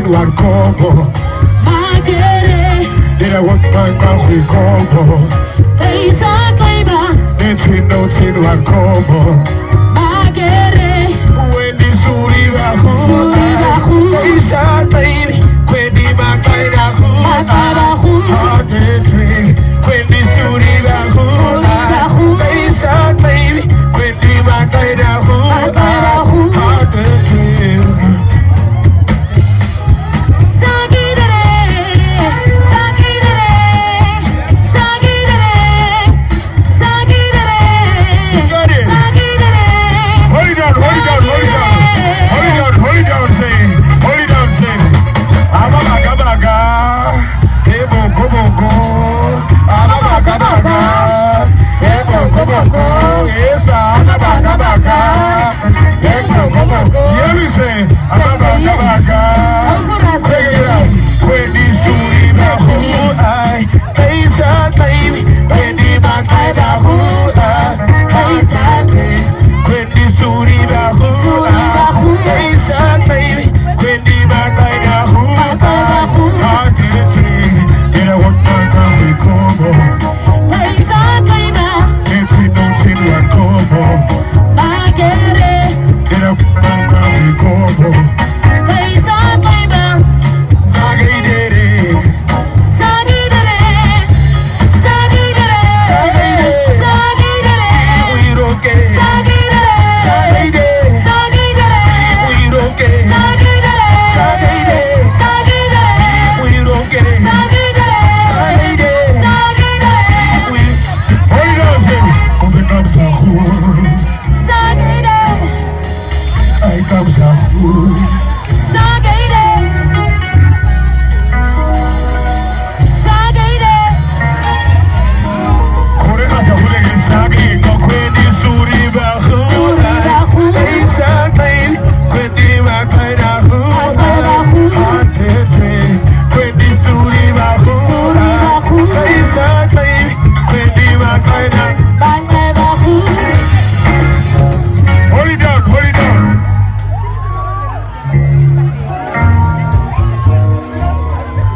one combo. Did I want my mouth with combo? Taste a climber. Dancing no tin one combo. When the suri bahu, taste a baby. When the makai bahu, hard drink. When the suri bahu, taste a baby. When the makai bahu, hard drink.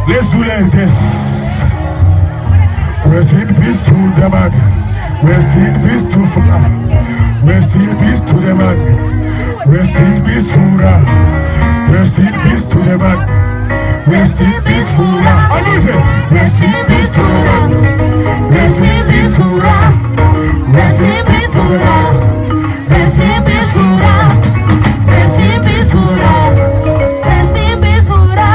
Let's do like this. Rest in peace to the man. Rest in peace to Fula. Rest in peace to the man. Rest in peace Fula. Rest in peace to the man. Rest in peace Fula. Rest in peace to the man. Rest in peace Fula. Rest in peace Fula. Rest in peace Fula. Rest in peace Fula. Rest in peace Fula.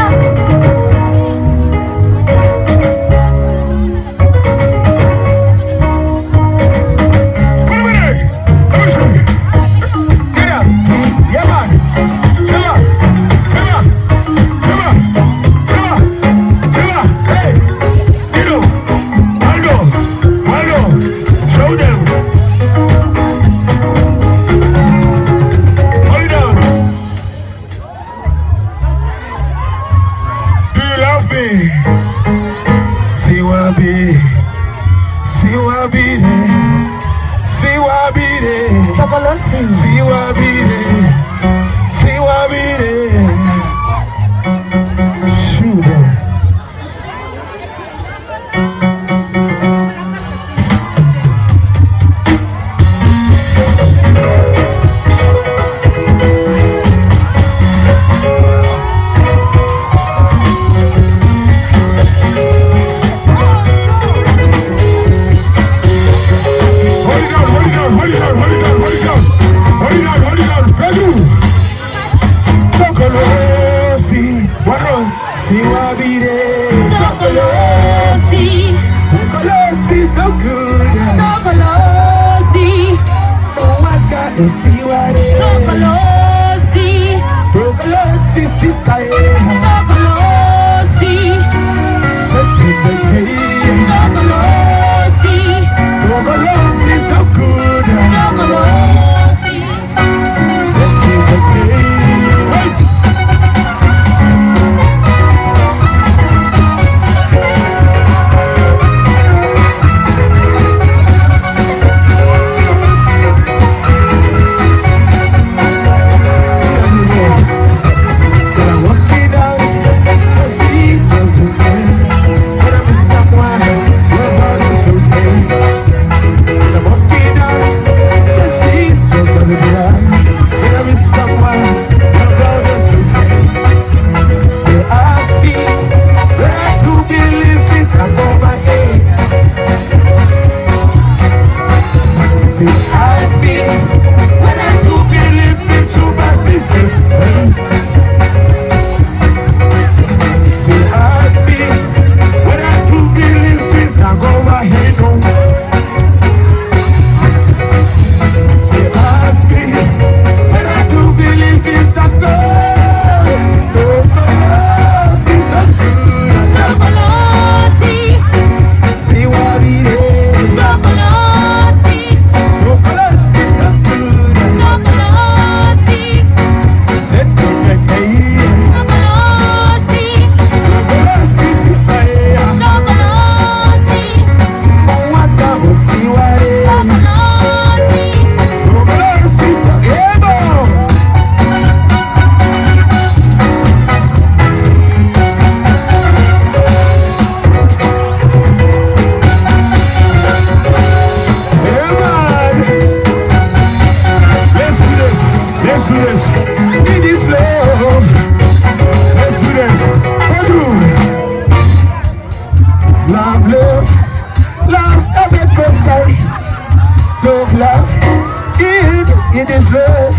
It is love,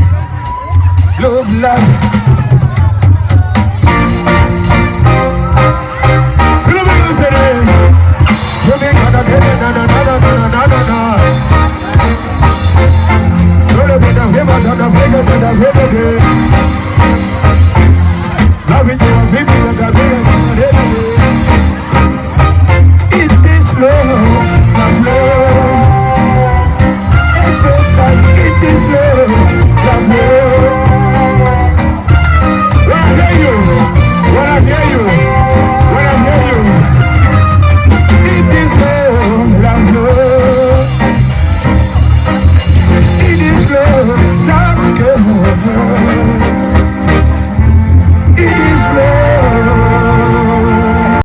love, love. Hey,